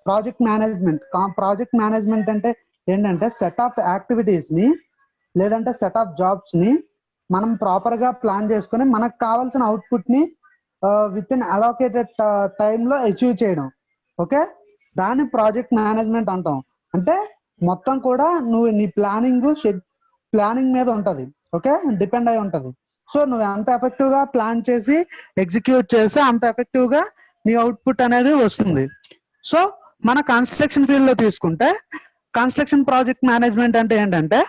Project management అంటే ఏంటంటే set of activities ని లేదంటే సెట్ ఆఫ్ జాబ్స్ ని మనం ప్రాపర్ గా ప్లాన్ చేసుకుని మనకు కావాల్సిన అవుట్పుట్ ని విత్ ఇన్ అలోకేటెడ్ టైంలో అచీవ్ చేయడం. ఓకే, దాన్ని ప్రాజెక్ట్ మేనేజ్మెంట్ అంటాం. అంటే మొత్తం కూడా నువ్వు నీ ప్లానింగ్ మీద ఉంటది. ఓకే, డిపెండ్ అయి ఉంటది. సో నువ్వు ఎంత ఎఫెక్టివ్ గా ప్లాన్ చేసి ఎగ్జిక్యూట్ చేస్తే అంత ఎఫెక్టివ్ గా నీ అవుట్పుట్ అనేది వస్తుంది. సో మన కన్స్ట్రక్షన్ ఫీల్డ్ లో తీసుకుంటే కన్స్ట్రక్షన్ ప్రాజెక్ట్ మేనేజ్మెంట్ అంటే ఏంటంటే,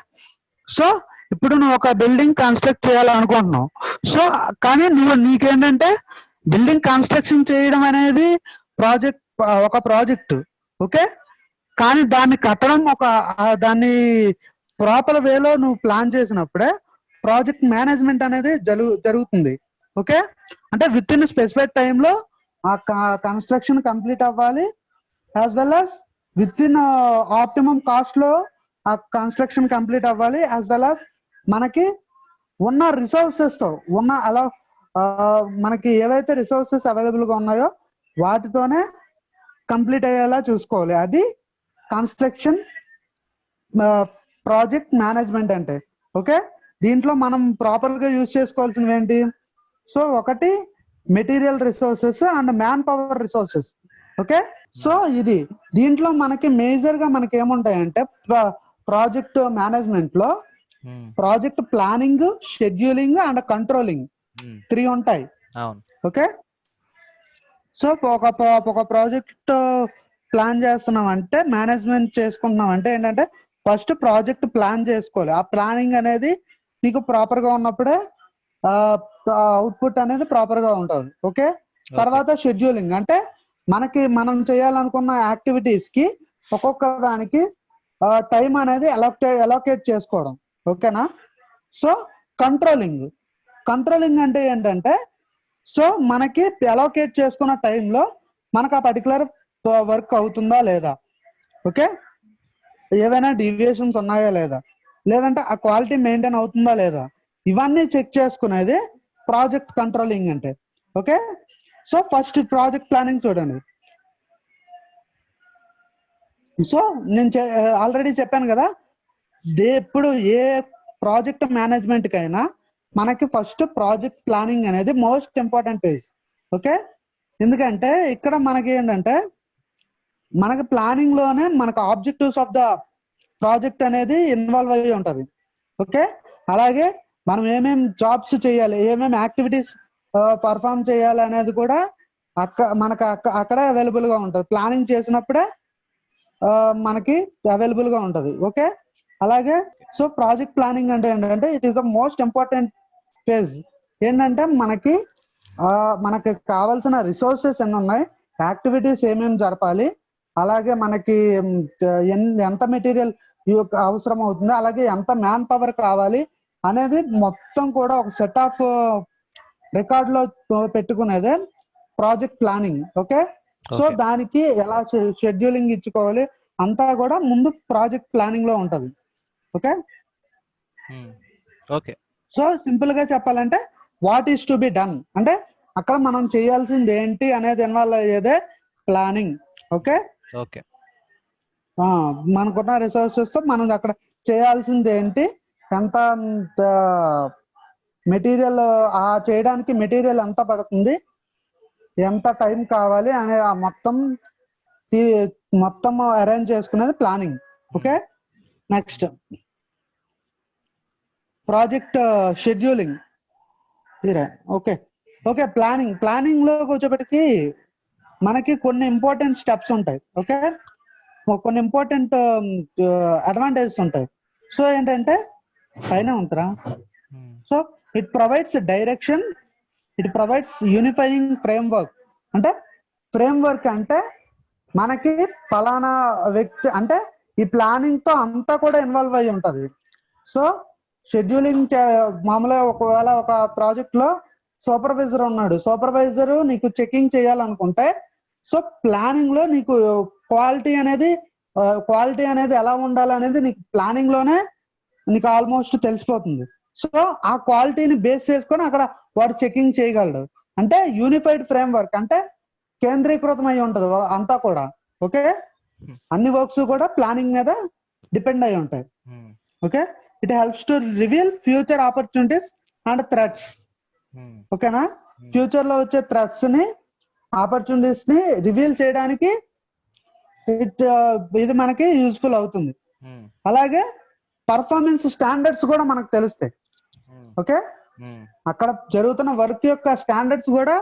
సో ఇప్పుడు నువ్వు ఒక బిల్డింగ్ కన్స్ట్రక్ట్ చేయాలనుకుంటున్నావు. సో కానీ నీకేంటంటే బిల్డింగ్ కన్స్ట్రక్షన్ చేయడం అనేది ఒక ప్రాజెక్ట్. ఓకే, కానీ దాన్ని కట్టడం దాన్ని ప్రాపర్ వేలో నువ్వు ప్లాన్ చేసినప్పుడే ప్రాజెక్ట్ మేనేజ్మెంట్ అనేది జరుగుతుంది. ఓకే, అంటే విత్ ఇన్ స్పెసిఫైడ్ టైంలో ఆ కన్స్ట్రక్షన్ కంప్లీట్ అవ్వాలి, as well as with in optimum cost లో ఆ కన్స్ట్రక్షన్ కంప్లీట్ అవ్వాలి, యాజ్ వెల్ యాజ్ మనకి ఉన్న రిసోర్సెస్ తో మనకి ఏవైతే రిసోర్సెస్ అవైలబుల్ గా ఉన్నాయో వాటితోనే కంప్లీట్ అయ్యేలా చూసుకోవాలి. అది కన్స్ట్రక్షన్ ప్రాజెక్ట్ మేనేజ్మెంట్ అంటే. ఓకే, దీంట్లో మనం ప్రాపర్ గా యూజ్ చేసుకోవాల్సినవి ఏంటి? సో ఒకటి material resources and man power resources. Okay, so దీంట్లో మనకి మేజర్ గా మనకి ఏముంటాయంటే ప్రాజెక్ట్ మేనేజ్మెంట్ లో project planning, scheduling and controlling 3 ఉంటాయి. ఓకే, సో ఒక ప్రాజెక్ట్ ప్లాన్ చేస్తున్నాం అంటే, మేనేజ్మెంట్ చేసుకుంటున్నాం అంటే ఏంటంటే ఫస్ట్ ప్రాజెక్ట్ ప్లాన్ చేసుకోవాలి. ఆ ప్లానింగ్ అనేది నీకు ప్రాపర్ గా ఉన్నప్పుడే అవుట్పుట్ అనేది ప్రాపర్ గా ఉంటుంది. ఓకే, తర్వాత షెడ్యూలింగ్ అంటే మనం చేయాలనుకున్న యాక్టివిటీస్ కి ఒక్కొక్క దానికి టైం అనేది అలోకేట్ చేసుకోవడం. ఓకేనా? సో కంట్రోలింగ్ అంటే ఏంటంటే, సో మనకి అలోకేట్ చేసుకున్న టైంలో మనకు ఆ పర్టికులర్ వర్క్ అవుతుందా లేదా, ఓకే, ఏవైనా డీవియేషన్స్ ఉన్నాయా లేదా, లేదంటే ఆ క్వాలిటీ మెయింటైన్ అవుతుందా లేదా, ఇవన్నీ చెక్ చేసుకునేది ప్రాజెక్ట్ కంట్రోలింగ్ అంటే. Okay, so first project planning చూడండి. సో నేను ఆల్రెడీ చెప్పాను కదా, ఇప్పుడు ఏ ప్రాజెక్ట్ మేనేజ్మెంట్ కైనా మనకి ఫస్ట్ ప్రాజెక్ట్ ప్లానింగ్ అనేది మోస్ట్ ఇంపార్టెంట్ ఫేజ్. ఓకే, ఎందుకంటే ఇక్కడ మనకి ఏంటంటే మనకి ప్లానింగ్ లోనే మనకు ఆబ్జెక్టివ్స్ ఆఫ్ ద ప్రాజెక్ట్ అనేది ఇన్వాల్వ్ అయ్యి ఉంటది. ఓకే, అలాగే మనం ఏమేమి జాబ్స్ చేయాలి, ఏమేమి యాక్టివిటీస్ పర్ఫామ్ చేయాలి అనేది కూడా మనకు అక్కడే అవైలబుల్ గా ఉంటుంది. ప్లానింగ్ చేసినప్పుడే మనకి అవైలబుల్ గా ఉంటది. ఓకే, అలాగే సో ప్రాజెక్ట్ ప్లానింగ్ అంటే ఏంటంటే it is the most important phase. ఏంటంటే మనకి కావాల్సిన రిసోర్సెస్ ఎన్ని ఉన్నాయి, యాక్టివిటీస్ ఏమేమి జరపాలి, అలాగే మనకి ఎంత మెటీరియల్ అవసరం అవుతుంది, అలాగే ఎంత మ్యాన్ పవర్ కావాలి అనేది మొత్తం కూడా ఒక సెట్ ఆఫ్ రికార్డ్ లో పెట్టుకునేదే ప్రాజెక్ట్ ప్లానింగ్. ఓకే, సో దానికి ఎలా షెడ్యూలింగ్ ఇచ్చుకోవాలి అంతా కూడా ముందు ప్రాజెక్ట్ ప్లానింగ్ లో ఉంటది. ఓకే, ఓకే, సో సింపుల్ గా చెప్పాలంటే what is to be done అంటే అక్కడ మనం చేయాల్సింది ఏంటి అనేది ఇన్వాల్వ్ అయ్యేదే ప్లానింగ్. ఓకే, ఓకే, మనకున్న రిసోర్సెస్ తో మనం అక్కడ చేయాల్సింది ఏంటి, ఎంత మెటీరియల్ చేయడానికి మెటీరియల్ ఎంత పడుతుంది, ఎంత టైం కావాలి అనే మొత్తం అరేంజ్ చేసుకునేది planning. Okay, next project scheduling. Okay okay planning లో వచ్చేప్పటికి మనకి కొన్ని ఇంపార్టెంట్ స్టెప్స్ ఉంటాయి. ఓకే, కొన్ని ఇంపార్టెంట్ అడ్వాంటేజెస్ ఉంటాయి. సో ఏంటంటే పైన ఉంటరా, so it provides direction, it provides unifying framework. అంటే ఫ్రేమ్వర్క్ అంటే మనకి ఫలానా వ్యక్తి అంటే ఈ ప్లానింగ్ తో అంతా కూడా ఇన్వాల్వ్ అయ్యి ఉంటది. సో షెడ్యూలింగ్ మామూలుగా ఒకవేళ ఒక ప్రాజెక్ట్ లో సూపర్వైజర్ ఉన్నాడు, సూపర్వైజర్ నీకు చెకింగ్ చేయాలనుకుంటే సో ప్లానింగ్ లో నీకు క్వాలిటీ అనేది ఎలా ఉండాలి అనేది నీకు ప్లానింగ్ లోనే నీకు ఆల్మోస్ట్ తెలిసిపోతుంది. సో ఆ క్వాలిటీని బేస్ చేసుకొని అక్కడ వాడు చెకింగ్ చేయగలడు. అంటే యూనిఫైడ్ ఫ్రేమ్వర్క్ అంటే కేంద్రీకృతం అయి ఉంటది అంతా కూడా. ఓకే, అన్ని వర్క్స్ కూడా ప్లానింగ్ మీద డిపెండ్ అయి ఉంటాయి. Okay, it helps to reveal future opportunities and threats. ఓకేనా, ఫ్యూచర్ లో వచ్చే థ్రెట్స్ ని ఆపర్చునిటీస్ ని రివీల్ చేయడానికి ఇది మనకి యూస్ఫుల్ అవుతుంది. అలాగే పర్ఫార్మెన్స్ స్టాండర్డ్స్ కూడా మనకు తెలుస్తాయి. ఓకే, అక్కడ జరుగుతున్న వర్క్ యొక్క స్టాండర్డ్స్ కూడా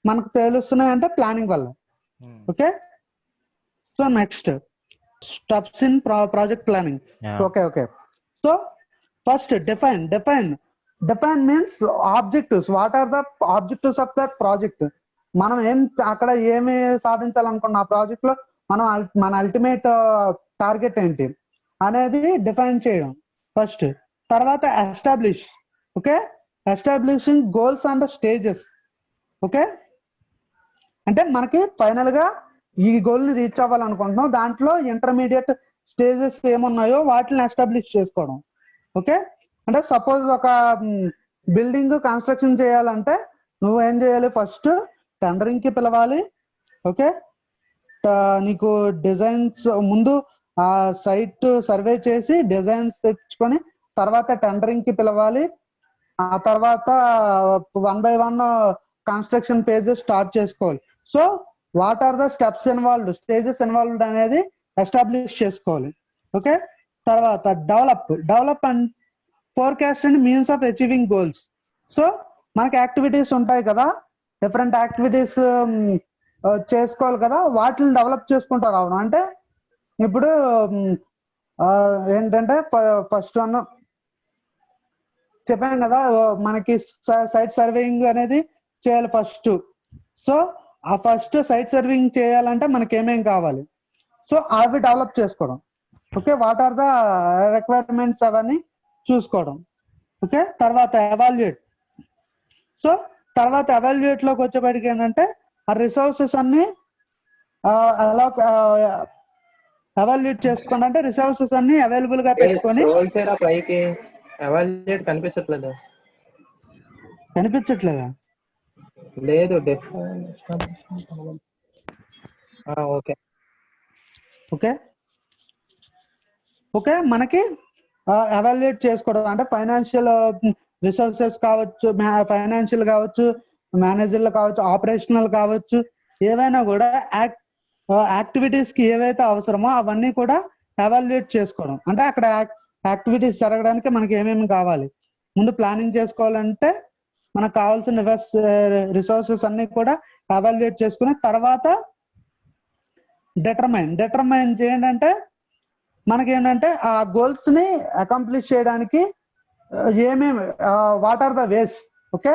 మనకు తెలుస్తున్నాయి అంటే ప్లానింగ్ వల్ల. Okay, so next steps in project planning. Okay okay, so first define means objectives. What are the objectives of that project? మనం అక్కడ ఏమి సాధించాలనుకున్న ఆ ప్రాజెక్ట్ లో మన అల్టిమేట్ టార్గెట్ ఏంటి అనేది డిఫైన్ చేయడం ఫస్ట్. తర్వాత establish. Okay, establishing goals and stages. Okay, అంటే మనకి ఫైనల్ గా ఈ గోల్ ని రీచ్ అవ్వాలనుకుంటున్నాం, దాంట్లో ఇంటర్మీడియట్ స్టేజెస్ ఏమున్నాయో వాటిని ఎస్టాబ్లిష్ చేసుకోవడం. ఓకే, అంటే సపోజ్ ఒక బిల్డింగ్ కన్స్ట్రక్షన్ చేయాలంటే నువ్వు ఏం చేయాలి, ఫస్ట్ టెండరింగ్ కి పిలవాలి. ఓకే, నీకు డిజైన్స్ ముందు ఆ సైట్ సర్వే చేసి డిజైన్స్ తెచ్చుకొని తర్వాత టెండరింగ్ కి పిలవాలి. ఆ తర్వాత 1 by 1 కన్స్ట్రక్షన్ పేజెస్ స్టార్ట్ చేసుకోవాలి. So what are the steps involved, stages involved అనేది ఎస్టాబ్లిష్ చేసుకోవాలి. ఓకే, తర్వాత develop and forecast and means of achieving goals. So మనకి యాక్టివిటీస్ ఉంటాయి కదా, డిఫరెంట్ యాక్టివిటీస్ చేసుకోవాలి కదా, వాటిని డెవలప్ చేసుకుంటూ రావడం. అంటే ఇప్పుడు ఏంటంటే ఫస్ట్ వన్ చెప్పాను కదా, మనకి సైట్ సర్వేయింగ్ అనేది చేయాలి ఫస్ట్. సో ఆ ఫస్ట్ సైట్ సర్వేయింగ్ చేయాలంటే మనకి ఏమేం కావాలి, సో అవి డెవలప్ చేసుకోవడం. Okay, what are the requirements అవన్నీ చూసుకోవడం. ఓకే, తర్వాత ఎవాల్యుయేట్. సో తర్వాత ఎవాల్యుయేట్ లోకి వచ్చేప్పటికి ఏంటంటే ఆ రిసోర్సెస్ అన్ని ఎలా ఎవాల్యుయేట్ చేసుకోండి, అంటే రిసోర్సెస్ అన్ని అవైలబుల్ గా పెట్టుకొని. కనిపించట్లేదా? లేదు. ఓకే ఓకే ఓకే, మనకి ఎవాల్యుయేట్ చేసుకోవడం అంటే ఫైనాన్షియల్ రిసోర్సెస్ కావచ్చు, ఫైనాన్షియల్ కావచ్చు, మేనేజర్లు కావచ్చు, ఆపరేషనల్ కావచ్చు, ఏవైనా కూడా యాక్టివిటీస్ కి ఏవైతే అవసరమో అవన్నీ కూడా ఎవాల్యుయేట్ చేసుకోవడం. అంటే అక్కడ యాక్టివిటీస్ జరగడానికి మనకి ఏమేమి కావాలి ముందు ప్లానింగ్ చేసుకోవాలంటే మనకు కావాల్సిన రిసోర్సెస్ అన్ని కూడా ఎవాల్యుయేట్ చేసుకుని తర్వాత డిటర్మైన్ ఏంటంటే మనకి ఏంటంటే ఆ గోల్స్ ని అకాంప్లిష్ చేయడానికి ఏమేమి what are the ways. Okay,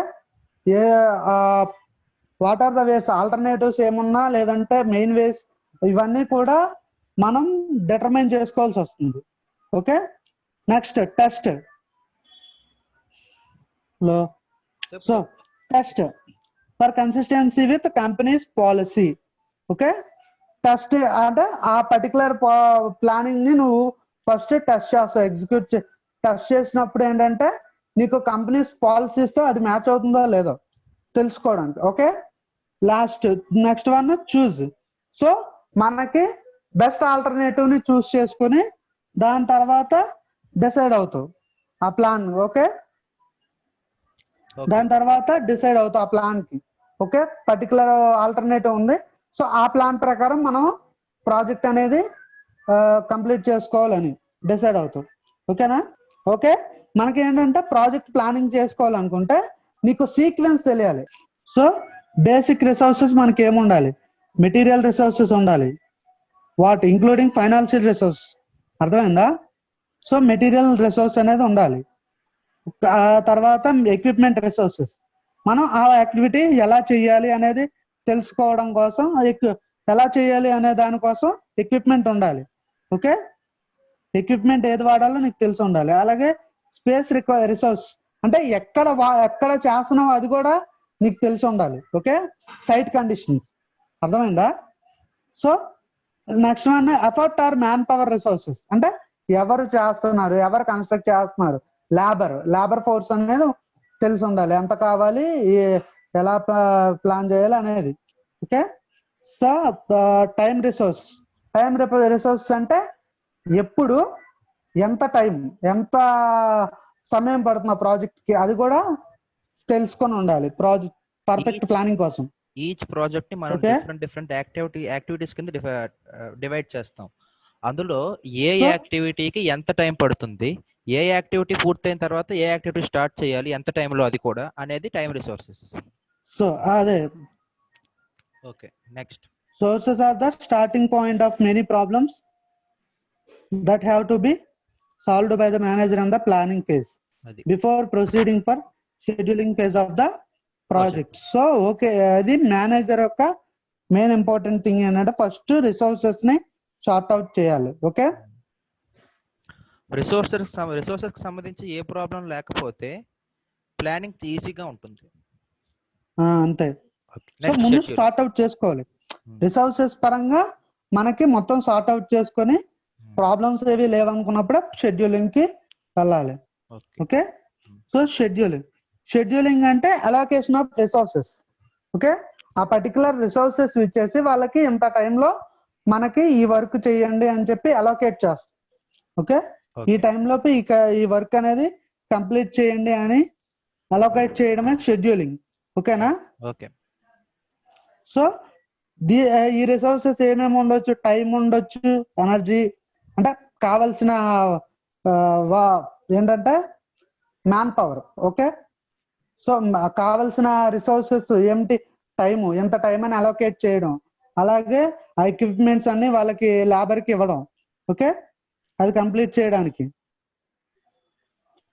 what are the ways, alternatives ఏమున్నా లేదంటే మెయిన్ వేస్, ఇవన్నీ కూడా మనం డిటర్మైన్ చేసుకోవాల్సి వస్తుంది. Okay, next test. So test for consistency with companies policy. Okay, test అంటే ఆ పర్టికులర్ ప్లానింగ్ ని నువ్వు ఫస్ట్ టెస్ట్ చేస్తావు, టెస్ట్ చేసినప్పుడు ఏంటంటే నీకు కంపెనీస్ పాలసీస్ తో అది మ్యాచ్ అవుతుందో లేదో తెలుసుకోవడానికి. Okay, next one choose. So మనకి బెస్ట్ ఆల్టర్నేటివ్ ని చూస్ చేసుకుని దాని తర్వాత డిసైడ్ అవుతావు ఆ ప్లాన్. ఓకే, దాని తర్వాత డిసైడ్ అవుతావు ఆ ప్లాన్ కి. ఓకే, పర్టికులర్ ఆల్టర్నేటివ్ ఉంది, సో ఆ ప్లాన్ ప్రకారం మనం ప్రాజెక్ట్ అనేది కంప్లీట్ చేసుకోవాలని డిసైడ్ అవుతాం. ఓకేనా? ఓకే, మనకి ఏంటంటే ప్రాజెక్ట్ ప్లానింగ్ చేసుకోవాలనుకుంటే నీకు సీక్వెన్స్ తెలియాలి. సో బేసిక్ రిసోర్సెస్ మనకి ఏముండాలి, మెటీరియల్ రిసోర్సెస్ ఉండాలి, వాట్ ఇంక్లూడింగ్ ఫైనాన్షియల్ రిసోర్స్. అర్థమైందా? సో మెటీరియల్ రిసోర్స్ అనేది ఉండాలి. తర్వాత ఎక్విప్మెంట్ రిసోర్సెస్, మనం ఆ యాక్టివిటీ ఎలా చేయాలి అనేది తెలుసుకోవడం కోసం, ఎలా చేయాలి అనే దానికోసం ఎక్విప్మెంట్ ఉండాలి. ఓకే, ఎక్విప్మెంట్ ఏది వాడాలో నీకు తెలిసి ఉండాలి. అలాగే స్పేస్ రిసోర్స్ అంటే ఎక్కడ చేస్తున్నావు అది కూడా నీకు తెలిసి ఉండాలి. Okay, site conditions. అర్థమైందా? So next one effort or man power resources, అంటే ఎవరు చేస్తున్నారు, ఎవరు కన్స్ట్రక్ట్ చేస్తున్నారు, లేబర్ ఫోర్స్ అనేది తెలిసి ఉండాలి, ఎంత కావాలి, ఎలా ప్లాన్ చేయాలి అనేది. Okay, so time resource time resources అంటే ఎప్పుడు ఎంత టైం ఎంత సమయం పడుతుంది ఆ ప్రాజెక్ట్ కి అది కూడా తెలుసుకొని ఉండాలి ప్రాజెక్ట్ పర్ఫెక్ట్ ప్లానింగ్ కోసం. ఈచ్ ప్రాజెక్ట్ ని మనం Okay. డిఫరెంట్ యాక్టివిటీస్ కింద డివైడ్ చేస్తాం. అందులో ఏ So- యాక్టివిటీకి ఎంత టైం పడుతుంది, ఏ యాక్టివిటీ పూర్తయిన తర్వాత ఏ యాక్టివిటీ స్టార్ట్ చేయాలి, ఎంత టైంలో, అది కూడా అనేది టైం రిసోర్సెస్. సో అదే okay, next. sources are the starting point of many problems that have to be solved by the manager in the planning phase అది before proceeding for scheduling phase of the project. So okay, అది manager యొక్క main important thing ఏంటంటే first resources ని short out చేయాలి. Okay, resources కి సంబంధించి ఏ problem లేకపోతే planning ఈజీగా ఉంటుంది. అంతే. సో ముందు స్టార్ట్ అవుట్ చేసుకోవాలి. రిసోర్సెస్ పరంగా మనకి మొత్తం సార్ట్ అవుట్ చేసుకొని ప్రాబ్లమ్స్ ఏవి లేవనుకున్నప్పుడు షెడ్యూలింగ్ కి వెళ్ళాలి. ఓకే, సో షెడ్యూలింగ్ అంటే అలోకేషన్ ఆఫ్ రిసోర్సెస్. ఓకే, ఆ పర్టికులర్ రిసోర్సెస్ ఇచ్చేసి వాళ్ళకి ఇంత టైంలో మనకి ఈ వర్క్ చేయండి అని చెప్పి అలోకేట్ చేస్తాం. ఓకే, ఈ టైంలోపు ఈ వర్క్ అనేది కంప్లీట్ చేయండి అని అలోకేట్ చేయడమే షెడ్యూలింగ్. ఓకేనా? ఓకే. సో ఈ రిసోర్సెస్ ఏమేమి ఉండొచ్చు, టైం ఉండొచ్చు, ఎనర్జీ అంటే కావలసిన ఏంటంటే మ్యాన్ పవర్. ఓకే, సో కావలసిన రిసోర్సెస్ ఏమిటి, టైము, ఎంత టైం అని అలోకేట్ చేయడం, అలాగే ఆ ఎక్విప్మెంట్స్ అన్ని వాళ్ళకి లేబర్కి ఇవ్వడం. ఓకే, అది కంప్లీట్ చేయడానికి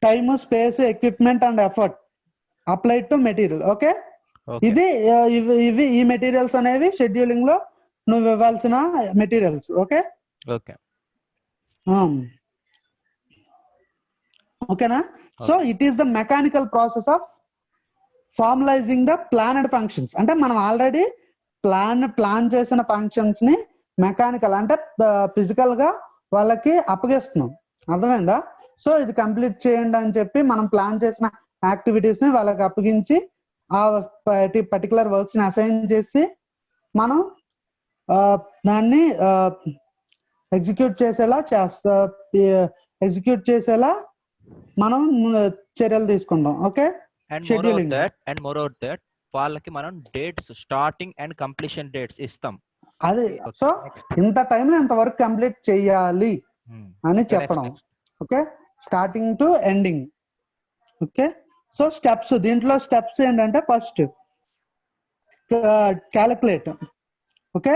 time, space, equipment and effort applied to material. Okay, ఇది ఇవి ఈ మెటీరియల్స్ అనేవి షెడ్యూలింగ్ లో నువ్వు ఇవ్వాల్సిన మెటీరియల్స్. ఓకే ఓకే ఓకేనా? So it is the mechanical process of formalizing the planned functions. అంటే మనం ఆల్రెడీ ప్లాన్ చేసిన ఫంక్షన్స్ ని మెకానికల్ అంటే ఫిజికల్ గా వాళ్ళకి అప్పగిస్తున్నాం. అర్థమైందా? సో ఇది కంప్లీట్ చేయండి అని చెప్పి మనం ప్లాన్ చేసిన యాక్టివిటీస్ ని వాళ్ళకి అప్పగించి ఆ పర్టికులర్ వర్క్స్ ని అసైన్ చేసి మనం దాన్ని ఎగ్జిక్యూట్ చేసేలా మనం చర్యలు తీసుకుంటాం. Okay, scheduling. And more over that వాళ్ళకి మనం dates, starting and completion dates ఇస్తాం. అది సో ఇంత టైంలో ఇంత వర్క్ కంప్లీట్ చేయాలి అని చెప్పడం. Okay, starting to ending. Okay, so steps, దీంట్లో స్టెప్స్ ఏంటంటే first calculate. Okay,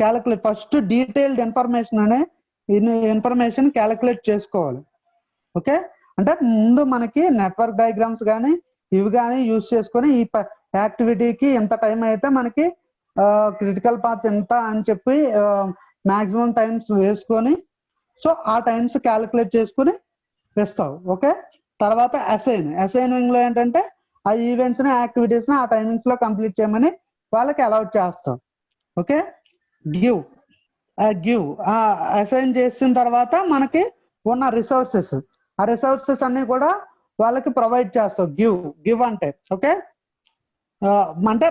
calculate first detailed information calculate చేసుకోవాలి. ఓకే, అంటే ముందు మనకి నెట్వర్క్ డయాగ్రామ్స్ కానీ ఇవి కానీ యూజ్ చేసుకొని ఈ యాక్టివిటీకి ఎంత టైం అయితే మనకి క్రిటికల్ పాత్ ఎంత అని చెప్పి మాక్సిమం టైమ్స్ వేసుకొని సో ఆ టైమ్స్ క్యాలిక్యులేట్ చేసుకుని వేస్తావు. ఓకే, తర్వాత అసైనింగ్ లో ఏంటంటే ఆ ఈవెంట్స్ ని, యాక్టివిటీస్ ని ఆ టైమింగ్స్ లో కంప్లీట్ చేయమని వాళ్ళకి అలౌట్ చేస్తాం. ఓకే, గివ్ అసైన్ చేసిన తర్వాత మనకి ఉన్న రిసోర్సెస్, ఆ రిసోర్సెస్ అన్ని కూడా వాళ్ళకి ప్రొవైడ్ చేస్తావు. గివ్ అంటే ఓకే, అంటే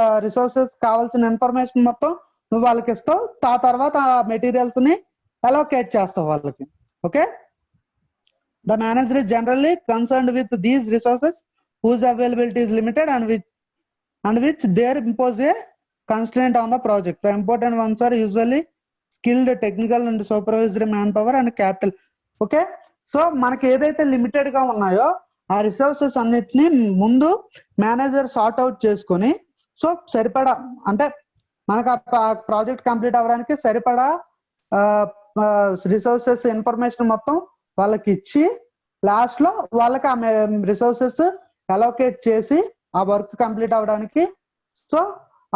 ఆ రిసోర్సెస్ కావాల్సిన ఇన్ఫర్మేషన్ మొత్తం నువ్వు వాళ్ళకి ఇస్తావు. ఆ తర్వాత ఆ మెటీరియల్స్ ని అలోకేట్ చేస్తావు వాళ్ళకి. Okay, the manager is generally concerned with these resources whose availability is limited and which there impose a constraint on the project. The important ones are usually skilled technical and supervisory manpower and capital. Okay, so మనకి ఏదైతే limited గా ఉన్నాయో ఆ resources అన్నిటిని ముందు manager sort out చేసుకొని so సరిపడా అంటే మనకు ఆ ప్రాజెక్ట్ కంప్లీట్ అవ్వడానికి సరిపడా రిసోర్సెస్ ఇన్ఫర్మేషన్ మొత్తం వాళ్ళకి ఇచ్చి లాస్ట్ లో వాళ్ళకి ఆ రిసోర్సెస్ అలోకేట్ చేసి ఆ వర్క్ కంప్లీట్ అవ్వడానికి సో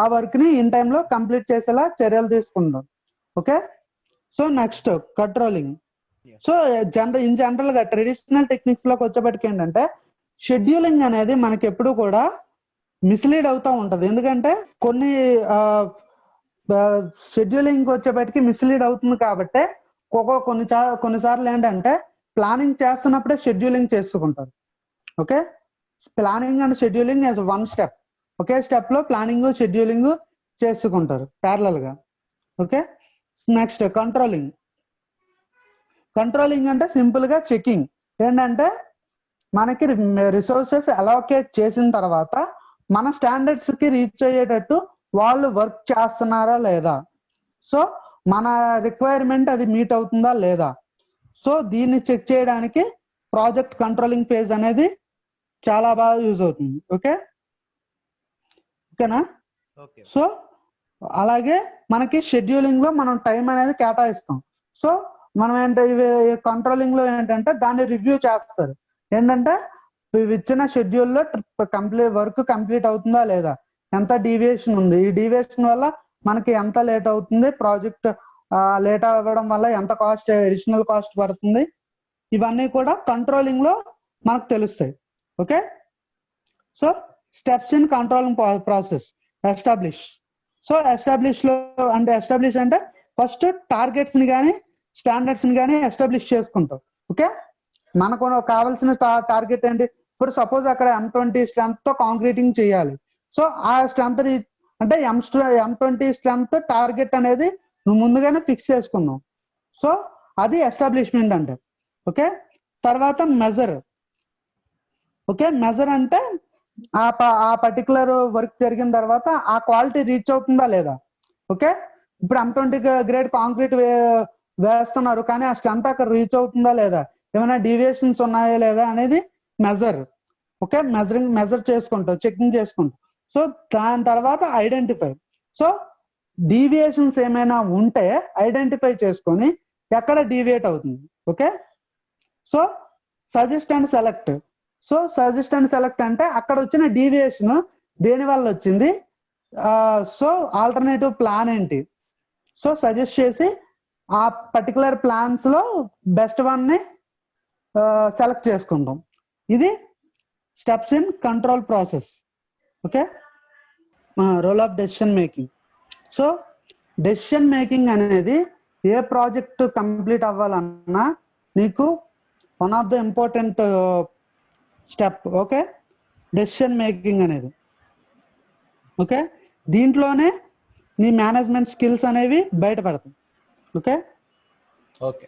ఆ వర్క్ ని ఇన్ టైమ్ లో కంప్లీట్ చేసేలా చర్యలు తీసుకుంటాం. Okay, so next controlling. So in general గా ట్రెడిషనల్ టెక్నిక్స్ లోకి వచ్చేప్పటికి ఏంటంటే షెడ్యూలింగ్ అనేది మనకి ఎప్పుడు కూడా మిస్లీడ్ అవుతూ ఉంటది. ఎందుకంటే షెడ్యూలింగ్ వచ్చేప్పటికి మిస్లీడ్ అవుతుంది కాబట్టి కొన్నిసార్లు ఏంటంటే ప్లానింగ్ చేస్తున్నప్పుడే షెడ్యూలింగ్ చేసుకుంటారు. Okay, planning and scheduling as one step, okay step లో ప్లానింగ్ షెడ్యూలింగ్ చేసుకుంటారు ప్యారలల్ గా. Okay, next controlling. కంట్రోలింగ్ అంటే సింపుల్ గా చెకింగ్. ఏంటంటే మనకి రిసోర్సెస్ అలోకేట్ చేసిన తర్వాత మన స్టాండర్డ్స్ కి రీచ్ అయ్యేటట్టు వాళ్ళు వర్క్ చేస్తున్నారా లేదా, సో మన రిక్వైర్మెంట్ అది మీట్ అవుతుందా లేదా, సో దీన్ని చెక్ చేయడానికి ప్రాజెక్ట్ కంట్రోలింగ్ ఫేజ్ అనేది చాలా బాగా యూజ్ అవుతుంది. ఓకేనా? ఓకే. సో అలాగే మనకి షెడ్యూలింగ్ లో మనం టైం అనేది కేటాయిస్తాం. సో మనం కంట్రోలింగ్ లో ఏంటంటే దాన్ని రివ్యూ చేస్తారు. ఏంటంటే ఇచ్చిన షెడ్యూల్లో వర్క్ కంప్లీట్ అవుతుందా లేదా, ఎంత డీవియేషన్ ఉంది, ఈ డీవియేషన్ వల్ల మనకి ఎంత లేట్ అవుతుంది, ప్రాజెక్ట్ లేట్ అవ్వడం వల్ల ఎంత కాస్ట్, అడిషనల్ కాస్ట్ పడుతుంది, ఇవన్నీ కూడా కంట్రోలింగ్ లో మనకు తెలుస్తాయి. Okay. So steps in controlling process. Establish. So establish అంటే ఫస్ట్ టార్గెట్స్ ని కానీ స్టాండర్డ్స్ ని కానీ ఎస్టాబ్లిష్ చేసుకుంటాం. ఓకే. మనకు కావాల్సిన టార్గెట్ ఏంటి? ఇప్పుడు సపోజ్ అక్కడ M20 స్ట్రెంత్ తో కాంక్రీటింగ్ చేయాలి. సో ఆ స్ట్రెంత్ అంటే M20 స్ట్రెంత్ టార్గెట్ అనేది నువ్వు ముందుగానే ఫిక్స్ చేసుకున్నావు. సో అది ఎస్టాబ్లిష్మెంట్ అంటే. ఓకే. తర్వాత మెజర్. ఓకే. మెజర్ అంటే ఆ పర్టికులర్ వర్క్ జరిగిన తర్వాత ఆ క్వాలిటీ రీచ్ అవుతుందా లేదా. ఓకే. ఇప్పుడు M20 గ్రేడ్ కాంక్రీట్ వేస్తున్నారు కానీ ఆ స్ట్రెంత్ అక్కడ రీచ్ అవుతుందా లేదా, ఏమైనా డీవియేషన్స్ ఉన్నాయా లేదా అనేది మెజర్. ఓకే. మెజర్ చేసుకుంటాం, చెకింగ్ చేసుకుంటాం. సో దాని తర్వాత ఐడెంటిఫై. సో డీవియేషన్స్ ఏమైనా ఉంటే ఐడెంటిఫై చేసుకొని ఎక్కడ డీవియేట్ అవుతుంది. Okay. So suggest and select. So suggest and select అంటే అక్కడ వచ్చిన డీవియేషన్ దేని వల్ల వచ్చింది, సో ఆల్టర్నేటివ్ ప్లాన్ ఏంటి, సో సజెస్ట్ చేసి ఆ పర్టికులర్ ప్లాన్స్ లో బెస్ట్ వన్ ని సెలెక్ట్ చేసుకుంటాం. ఇది steps in control process. Okay. Role of decision making. So decision making అనేది ఏ ప్రాజెక్ట్ కంప్లీట్ అవ్వాలన్నా నీకు one of the important step. Okay. Decision making అనేది. ఓకే. దీంట్లోనే నీ మేనేజ్మెంట్ స్కిల్స్ అనేవి బయటపడతాయి. ఓకే. ఓకే.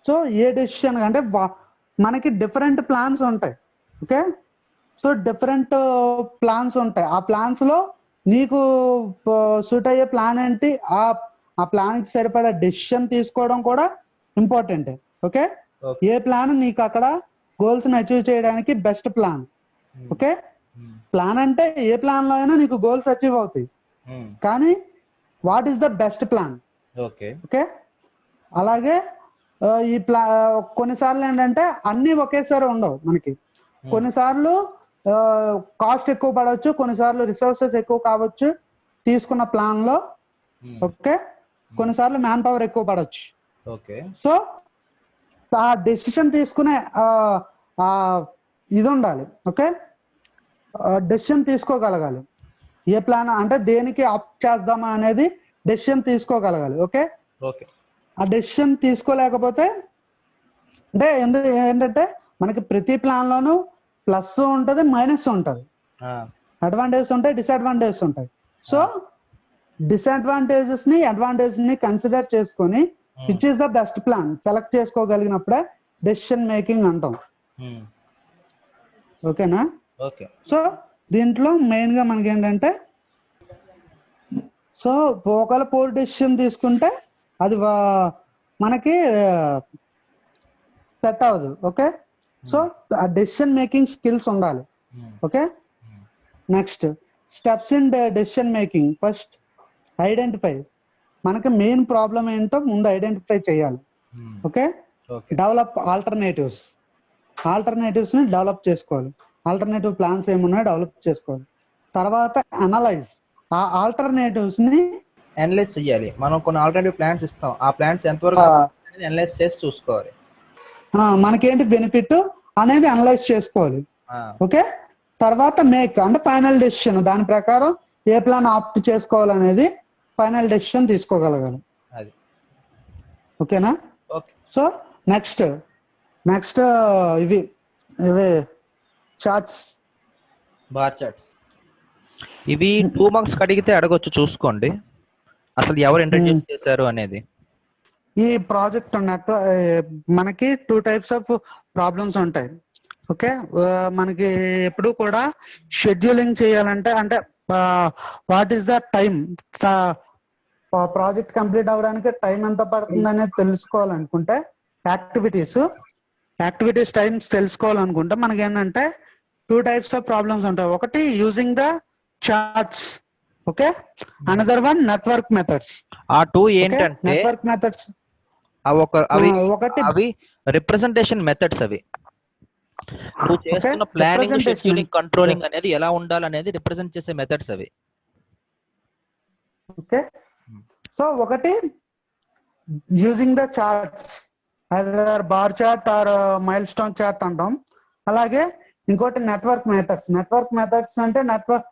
సో ఏ డెసిషన్ అంటే మనకి డిఫరెంట్ ప్లాన్స్ ఉంటాయి. ఓకే. సో డిఫరెంట్ ప్లాన్స్ ఉంటాయి. ఆ ప్లాన్స్ లో నీకు సూట్ అయ్యే ప్లాన్ ఏంటి, ఆ ప్లాన్ కి సరిపడా డెసిషన్ తీసుకోవడం కూడా ఇంపార్టెంట్. ఓకే. ఏ ప్లాన్ నీకు అక్కడ గోల్స్ ని అచీవ్ చేయడానికి బెస్ట్ ప్లాన్. ఓకే. ప్లాన్ అంటే ఏ ప్లాన్ లో అయినా నీకు గోల్స్ అచీవ్ అవుతాయి, కానీ what is the best plan. Okay. Okay. అలాగే ఈ కొన్నిసార్లు ఏంటంటే అన్ని ఒకేసారి ఉండవు మనకి. కొన్నిసార్లు కాస్ట్ ఎక్కువ పడవచ్చు, కొన్నిసార్లు రిసోర్సెస్ ఎక్కువ కావచ్చు తీసుకున్న ప్లాన్ లో. ఓకే. కొన్నిసార్లు మ్యాన్ పవర్ ఎక్కువ పడవచ్చు. ఓకే. సో ఆ డెసిషన్ తీసుకునే ఇది ఉండాలి. ఓకే. డెసిషన్ తీసుకోగలగాలి. ఏ ప్లాన్ అంటే దేనికి ఆప్ట్ చేద్దామా అనేది డెసిషన్ తీసుకోగలగాలి. ఓకే. ఓకే. ఆ డెసిషన్ తీసుకోలేకపోతే అంటే ఏంటంటే మనకి ప్రతి ప్లాన్ లోనూ ప్లస్ ఉంటుంది, మైనస్ ఉంటుంది, అడ్వాంటేజెస్ ఉంటాయి, డిసడ్వాంటేజెస్ ఉంటాయి. సో డిసడ్వాంటేజెస్ ని అడ్వాంటేజెస్ ని కన్సిడర్ చేసుకొని which is the best plan select చేసుకోగలిగినప్పుడే డెసిషన్ మేకింగ్ అంటాం. ఓకేనా? ఓకే. సో దీంట్లో మెయిన్ గా మనకి ఏంటంటే, సో ఒకవేళ పోర్ డెసిషన్ తీసుకుంటే అది మనకి సెట్ అవ్వదు. ఓకే. సో ఆ డెసిషన్ మేకింగ్ స్కిల్స్ ఉండాలి. Okay. Next steps in decision making. First identify. మనకి మెయిన్ ప్రాబ్లం ఏంటో ముందు ఐడెంటిఫై చేయాలి. ఓకే. Develop alternatives. ఆల్టర్నేటివ్స్ ని డెవలప్ చేసుకోవాలి. ఆల్టర్నేటివ్ ప్లాన్స్ ఏమున్నాయో డెవలప్ చేసుకోవాలి. తర్వాత అనలైజ్. ఆ ఆల్టర్నేటివ్స్ ని అనలైజ్ చేయాలి. మనం కొన్ని ఆల్టర్నేటివ్ ప్లాన్స్ ఇస్తాం, ఆ ప్లాన్స్ ఎంతవరకు అనలైజ్ చేసి చూసుకోవాలి. మనకేంటి బెనిఫిట్ అనేది అనలైజ్ చేసుకోవాలి. ఓకే. తర్వాత మేక్ అంటే ఫైనల్ డెసిషన్. దాని ప్రకారం ఏ ప్లాన్ ఆప్ట్ చేసుకోవాలనేది ఫైనల్ డెసిషన్ తీసుకోగలగాలి. ఓకేనా? సో నెక్స్ట్ ఇవి చార్ట్స్, బార్ చార్ట్స్. ఇవి 2 మార్క్స్ అడిగితే అడగొచ్చు, చూసుకోండి. అసలు ఎవరు ఇంట్రడ్యూస్ చేశారు అనేది. ఈ ప్రాజెక్ట్ మనకి 2 types ఆఫ్ ప్రాబ్లమ్స్ ఉంటాయి. ఓకే, మనకి ఎప్పుడు కూడా షెడ్యూలింగ్ చేయాలంటే అంటే what is the time, project complete అవ్వడానికి టైం ఎంత పడుతుంది అనేది తెలుసుకోవాలనుకుంటే యాక్టివిటీస్ టైమ్స్ తెలుసుకోవాలనుకుంటే మనకి ఏంటంటే 2 types ఆఫ్ ప్రాబ్లమ్స్ ఉంటాయి. ఒకటి using the charts, okay, another one network methods. ఆ 2 ఏంటంటే నెట్వర్క్ మెథడ్స్ ఒకటి అవి రిప్రజెంటేషన్ మెథడ్స్. అవి నువ్వు చేస్తున్న ప్లానింగ్, షెడ్యూలింగ్, కంట్రోలింగ్ అనేది ఎలా ఉండాలనేది రిప్రజెంట్ చేసే మెథడ్స్ అవి. ఓకే, సో ఒకటి using the charts, either bar chart or milestone chart అంటాం. అలాగే ఇంకోటి నెట్వర్క్ మెథడ్స్ అంటే network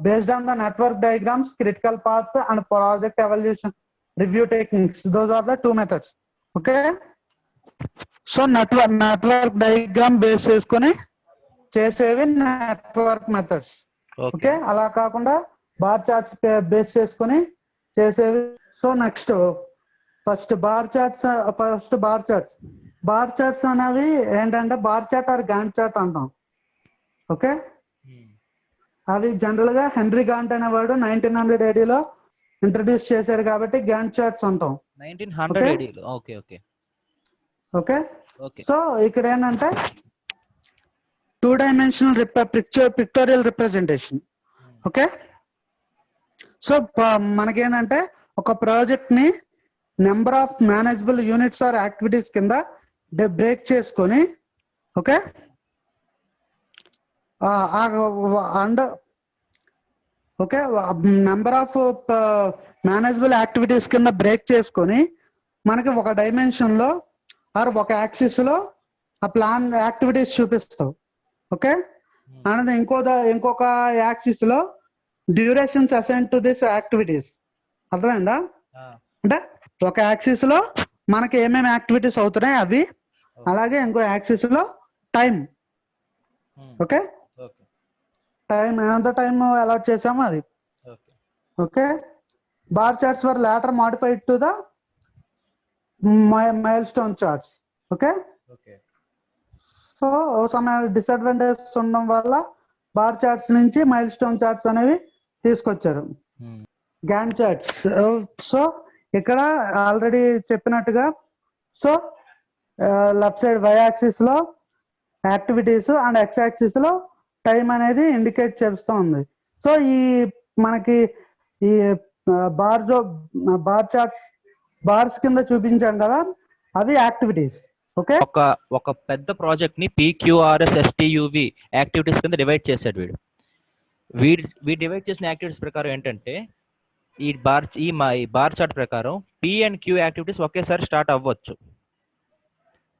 based on the network diagrams, critical path and project evaluation review techniques. Those are the 2 methods. Okay, so network diagram base చేసుకొని చేసేవి network methods. Okay, అలా కాకుండా bar charts base చేసుకొని చేసేవి. So next first bar charts అనేవి ఏంటంటే bar chart or Gantt chart అంటాం. Okay, అవి జనరల్ గా హెన్రీ గాంట్ అనేవాడు 1900 AD లో ఇంట్రడ్యూస్ చేశాడు కాబట్టి గ్యాంట్ చార్ట్స్ అంటాం. 1900 AD లో. ఓకే, సో ఇక్కడ ఏంటంటే 2-dimensional pictorial representation. Okay, so మనకేంటంటే ఒక ప్రాజెక్ట్ ని number of manageable units or activities కింద బ్రేక్ చేసుకొని, okay, and okay number of manageable activities కింద బ్రేక్ చేసుకొని మనకి ఒక డైమెన్షన్ లో ఆర్ ఒక యాక్సిస్ లో ఆ ప్లాన్ యాక్టివిటీస్ చూపిస్తావు. ఓకే, అనేది ఇంకొక యాక్సిస్ లో durations assign to this activities. అర్థమైందా? అంటే ఒక యాక్సిస్ లో మనకి ఏమేమి యాక్టివిటీస్ అవుతున్నాయి అవి, అలాగే ఇంకో యాక్సిస్ లో టైం. ఓకే, టైం ఎంత టైం అలాట్ చేసామో అది. Okay, bar charts were later modified to the milestone charts. Okay, so some disadvantages ఉండడం వల్ల బార్ చార్ట్స్ నుంచి మైల్ స్టోన్ చార్ట్స్ అనేవి తీసుకొచ్చారు. గ్యాంట్ చార్ట్స్, సో ఇక్కడ ఆల్రెడీ చెప్పినట్టుగా, so left side Y axis లో యాక్టివిటీస్ అండ్ ఎక్స్ యాక్సిస్ లో time అనేది ఇండికేట్ చేస్తూ ఉంది. సో ఈ మనకి ఈ బార్ చార్ట్స్ బార్స్ కింద చూపించాం కదా, అవి యాక్టివిటీస్. ఓకే, ఒక పెద్ద ప్రాజెక్ట్ ని PQRS STUV యాక్టివిటీస్ కింద డివైడ్ చేశాడు వీడు డివైడ్ చేసిన యాక్టివిటీస్ ప్రకారం ఏంటంటే ఈ బార్ చార్ట్ ప్రకారం P and Q యాక్టివిటీస్ ఒకేసారి స్టార్ట్ అవ్వచ్చు.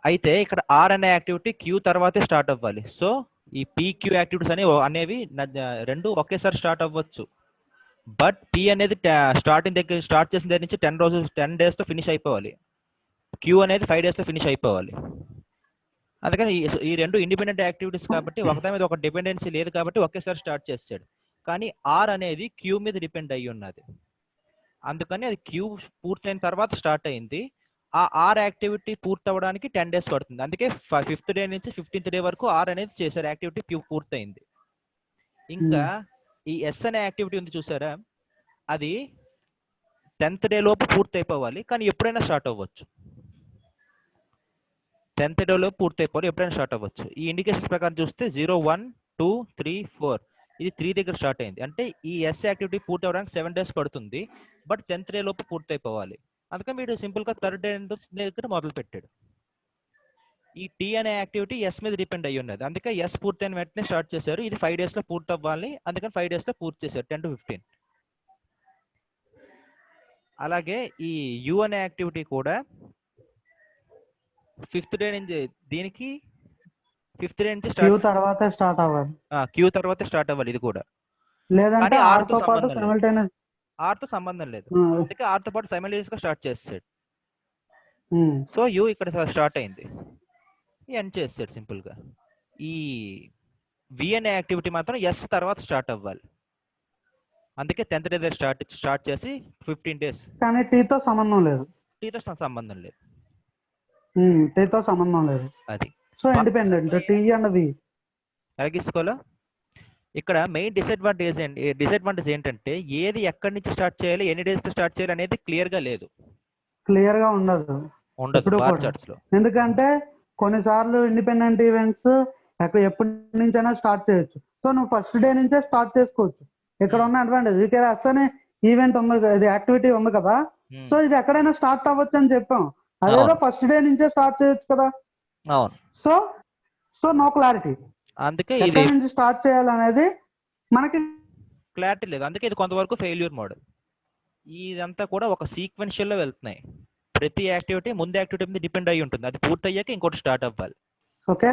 అయితే ఇక్కడ R అనే యాక్టివిటీ Q తర్వాతే స్టార్ట్ అవ్వాలి. సో ఈ PQ యాక్టివిటీస్ అనేవి రెండు ఒకేసారి స్టార్ట్ అవ్వచ్చు. బట్ P అనేది స్టార్ట్ చేసిన దగ్గర నుంచి 10 days తో ఫినిష్ అయిపోవాలి. Q అనేది 5 days తో ఫినిష్ అయిపోవాలి. అందుకని ఈ రెండు ఇండిపెండెంట్ యాక్టివిటీస్ కాబట్టి ఒకదాని మీద ఒక డిపెండెన్సీ లేదు కాబట్టి ఒకేసారి స్టార్ట్ చేస్తాడు. కానీ R అనేది Q మీద డిపెండ్ అయ్యి ఉన్నది. అందుకని అది Q పూర్తయిన తర్వాత స్టార్ట్ అయింది. ఆ R యాక్టివిటీ పూర్తి అవ్వడానికి 10 days పడుతుంది. అందుకే 5th day నుంచి 15th day వరకు R అనేది చేశారు, యాక్టివిటీ పూర్తయింది. ఇంకా ఈ S అనే యాక్టివిటీ ఉంది చూసారా, అది 10th day లోపు పూర్తి అయిపోవాలి, కానీ ఎప్పుడైనా స్టార్ట్ అవ్వచ్చు. 10th day లోపు పూర్తి అయిపోవాలి, ఎప్పుడైనా స్టార్ట్ అవ్వచ్చు. ఈ ఇండికేషన్స్ ప్రకారం చూస్తే 0, 1, 2, 3, 4 ఇది 3 దగ్గర స్టార్ట్ అయింది. అంటే ఈ S యాక్టివిటీ పూర్తి అవ్వడానికి 7 days పడుతుంది, బట్ 10th day లోపు పూర్తి అయిపోవాలి. అందుకని వీడు సింపుల్ గా 3rd day దగ్గర మొదలు పెట్టాడు. ఈ T అనే యాక్టివిటీ S మీద డిపెండ్ అయ్యి ఉన్నది. అందుకే S పూర్తయిన వెంటనే స్టార్ట్ చేశారు. ఇది 5 days లో పూర్తి అవ్వాలి, అందుకని 5 days లో పూర్తి చేశారు, 10 to 15. అలాగే ఈ U అనే యాక్టివిటీ కూడా 5th day నుంచి దీనికి 5th day నుంచి Q తర్వాత స్టార్ట్ అవ్వాలి. Q తర్వాత స్టార్ట్ అవ్వాలి ఇది కూడా, లేదంటే R తో పాటు సైమల్టేనియస్ R తో సంబంధం లేదు. అందుకే R తో పాటు సైమల్టేనియస్ గా స్టార్ట్ చేస్తాడు. సో U ఇక్కడ స్టార్ట్ అయింది, ఎండ్ చేస్తాడు సింపుల్ గా. ఈ V అనే యాక్టివిటీ మాత్రం S తర్వాత స్టార్ట్ అవ్వాలి. అందుకే 10th డే స్టార్ట్ చేసి 15 days. కానీ టీతో సంబంధం లేదు. టీతో సంబంధం లేదు. టీతో సంబంధం లేదు. అది so independent T and V. అలగిసుకోవాలా? ఇక్కడ మెయిన్ డిసడ్వాంటేజ్ ఏంటంటే ఏది ఎక్కడి నుంచి స్టార్ట్ చేయాలి, ఎన్ని డేస్ తో స్టార్ట్ చేయాలి అనేది క్లియర్ గా లేదు. క్లియర్ గా ఉండదు బార్ చార్ట్స్ లో. ఎందుకంటే కొన్నిసార్లు ఇండిపెండెంట్ ఈవెంట్స్ ఎప్పటి నుంచైనా స్టార్ట్ చేయొచ్చు. సో నువ్వు ఫస్ట్ డే నుంచే స్టార్ట్ చేసుకోవచ్చు. ఇక్కడ ఉన్న అడ్వాంటేజ్ ఇక్కడ అసలు ఈవెంట్ ఉంది, ఇది యాక్టివిటీ ఉంది కదా, సో ఇది ఎక్కడైనా స్టార్ట్ అవ్వచ్చు అని చెప్పాం. అదేదో ఫస్ట్ డే నుంచే స్టార్ట్ చేయొచ్చు కదా. అవును. So no clarity. అందుకే ఎక్కడి నుంచి స్టార్ట్ చేయాలనేది మనకి క్లారిటీ లేదు. అందుకే ఇది కొంతవరకు ఫెయిల్యూర్ మోడల్. ఇదంతా కూడా ఒక సీక్వెన్షియల్ లో వెళ్తున్నాయి. ప్రతి యాక్టివిటీ ముందు యాక్టివిటీ మీద డిపెండ్ అయ్యి ఉంటుంది. అది పూర్తయ్యాక ఇంకోటి స్టార్ట్ అవ్వాలి. Okay.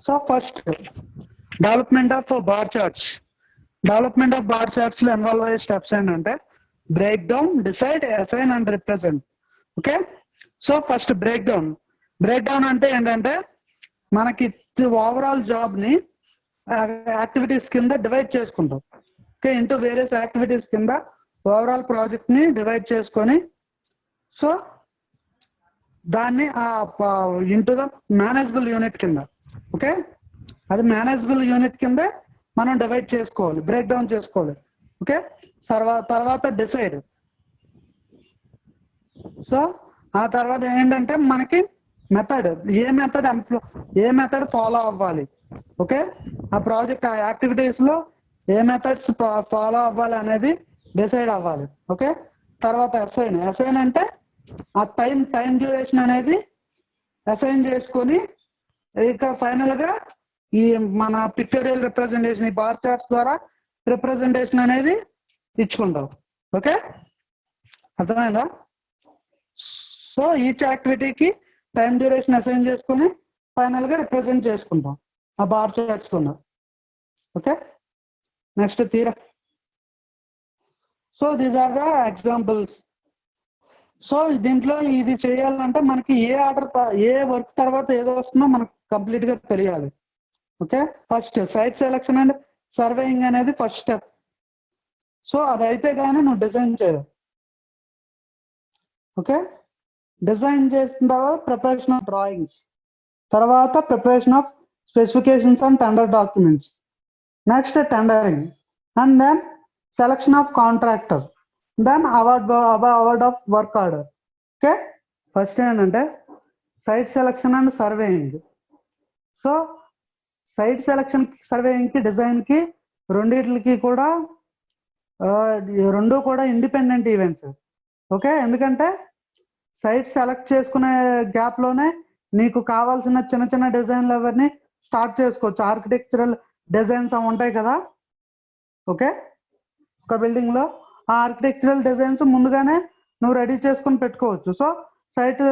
So first development of bar charts. Development of bar charts లో ఇన్వాల్వ్ అయ్యే స్టెప్స్ ఏంటంటే break down, decide, assign and represent. Okay. So first break down అంటే ఏంటంటే మనకి ఓవరాల్ జాబ్ ని యాక్టివిటీస్ కింద డివైడ్ చేసుకుంటాం. ఓకే, ఇంటూ వేరియస్ యాక్టివిటీస్ కింద ఓవరాల్ ప్రాజెక్ట్ ని డివైడ్ చేసుకొని సో దాన్ని ఇంటూ ద మేనేజబుల్ యూనిట్ కింద, ఓకే, అది మేనేజబుల్ యూనిట్ కింద మనం డివైడ్ చేసుకోవాలి, బ్రేక్ డౌన్ చేసుకోవాలి. ఓకే. తర్వాత డిసైడ్. సో ఆ తర్వాత ఏంటంటే మనకి మెథడ్, ఏ మెథడ్ ఫాలో అవ్వాలి. ఓకే, ఆ ప్రాజెక్ట్ ఆ యాక్టివిటీస్ లో ఏ మెథడ్స్ ఫాలో అవ్వాలి అనేది డిసైడ్ అవ్వాలి. ఓకే. తర్వాత అసైన్ అంటే ఆ టైం డ్యూరేషన్ అనేది అసైన్ చేసుకొని ఇక ఫైనల్ గా ఈ మన పిక్టోరియల్ రిప్రజెంటేషన్, ఈ బార్ చార్ట్స్ ద్వారా రిప్రజెంటేషన్ అనేది ఇచ్చుకుంటాం. ఓకే, అర్థమైందా? సో ఈచ్ యాక్టివిటీకి టైం డ్యూరేషన్ అసైన్ చేసుకొని ఫైనల్ గా రిప్రజెంట్ చేసుకుంటాం ఆ బార్ చార్ట్స్ కింద. ఓకే, నెక్స్ట్ తీరా. So these are the examples. So దీంట్లో ఇది చేయాలంటే మనకి ఏ వర్క్ తర్వాత ఏదో వస్తుందో మనకు కంప్లీట్ గా తెలియాలి. Okay, first site selection and surveying అనేది ఫస్ట్ స్టెప్. సో అదైతే కానీ నువ్వు డిజైన్ చేయవు. ఓకే, డిజైన్ చేసిన తర్వాత ప్రిపరేషన్ ఆఫ్ డ్రాయింగ్స్, తర్వాత preparation of specifications and tender documents, next tendering, and then selection of contractor, then award of work order. Okay, first ఏంటంటే site selection and surveying. So site selection, surveying కి, design కి రెండింటికి కూడా రెండు కూడా independent events. Okay, ఎందుకంటే site select చేసుకునే gap లోనే నీకు కావాల్సిన చిన్న చిన్న డిజైన్లు ఎవరిని స్టార్ట్ చేసుకోవచ్చు. ఆర్కిటెక్చరల్ డిజైన్స్ అవి ఉంటాయి కదా. ఓకే, ఒక బిల్డింగ్ లో ఆ ఆర్కిటెక్చరల్ డిజైన్స్ ముందుగానే నువ్వు రెడీ చేసుకుని పెట్టుకోవచ్చు. సో సైట్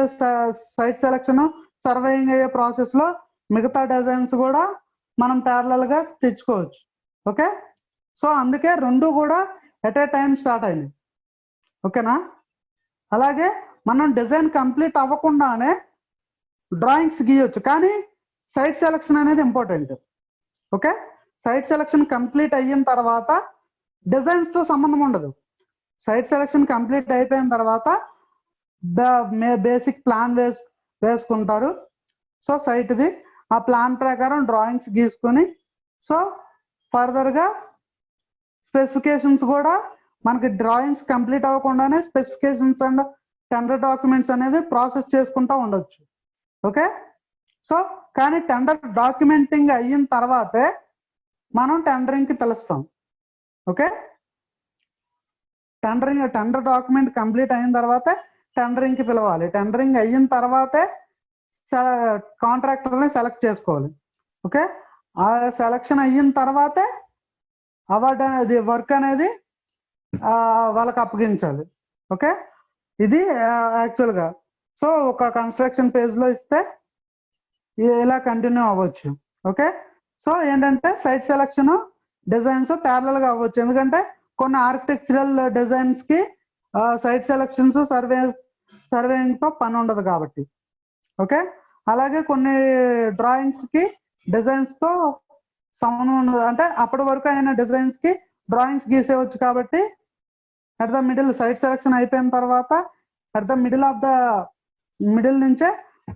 సెలెక్షన్, సర్వేయింగ్ అయ్యే ప్రాసెస్ లో మిగతా డిజైన్స్ కూడా మనం ప్యారలల్ గా తెచ్చుకోవచ్చు. ఓకే, సో అందుకే రెండు కూడా ఎట్ ఏ టైం స్టార్ట్ అయింది. ఓకేనా? అలాగే మనం డిజైన్ కంప్లీట్ అవ్వకుండానే డ్రాయింగ్స్ గీయొచ్చు, కానీ సైట్ సెలెక్షన్ అనేది important. Okay, site selection complete అయిన తర్వాత డిజైన్స్ తో సంబంధం ఉండదు. సైట్ సెలెక్షన్ కంప్లీట్ అయిపోయిన తర్వాత బేసిక్ ప్లాన్ వేసుకుంటారు. సో సైట్ది ఆ ప్లాన్ ప్రకారం డ్రాయింగ్స్ గీసుకొని సో ఫర్దర్ గా స్పెసిఫికేషన్స్ కూడా మనకి డ్రాయింగ్స్ కంప్లీట్ అవ్వకుండానే స్పెసిఫికేషన్స్ అండ్ టెండర్ డాక్యుమెంట్స్ అనేవి ప్రాసెస్ చేసుకుంటూ ఉండొచ్చు. ఓకే, సో కానీ టెండర్ డాక్యుమెంటింగ్ అయిన తర్వాతే మనం టెండరింగ్ కి పిలుస్తాం. ఓకే, టెండర్ డాక్యుమెంట్ కంప్లీట్ అయిన తర్వాతే టెండరింగ్ కి పిలవాలి. టెండరింగ్ అయిన తర్వాతే కాంట్రాక్టర్ని సెలెక్ట్ చేసుకోవాలి. ఓకే, ఆ సెలక్షన్ అయిన తర్వాతే అవార్డు అనేది, వర్క్ అనేది వాళ్ళకి అప్పగించాలి. ఓకే, ఇది యాక్చువల్గా. సో ఒక కన్స్ట్రక్షన్ ఫేజ్ లో ఇస్తే ఇలా కంటిన్యూ అవ్వచ్చు. ఓకే, సో ఏంటంటే సైట్ సెలక్షన్, డిజైన్స్ ప్యారలల్ గా అవ్వచ్చు. ఎందుకంటే కొన్ని ఆర్కిటెక్చరల్ డిజైన్స్ కి సైట్ సెలక్షన్స్, సర్వేయింగ్ తో పని ఉండదు కాబట్టి. ఓకే, అలాగే కొన్ని డ్రాయింగ్స్ కి డిజైన్స్ తో సంబంధం ఉండదు. అంటే అప్పటి వరకు అయిన డిజైన్స్ కి డ్రాయింగ్స్ గీసేవచ్చు కాబట్టి at the middle site selection అయిపోయిన తర్వాత అట్ ద మిడిల్ నుంచే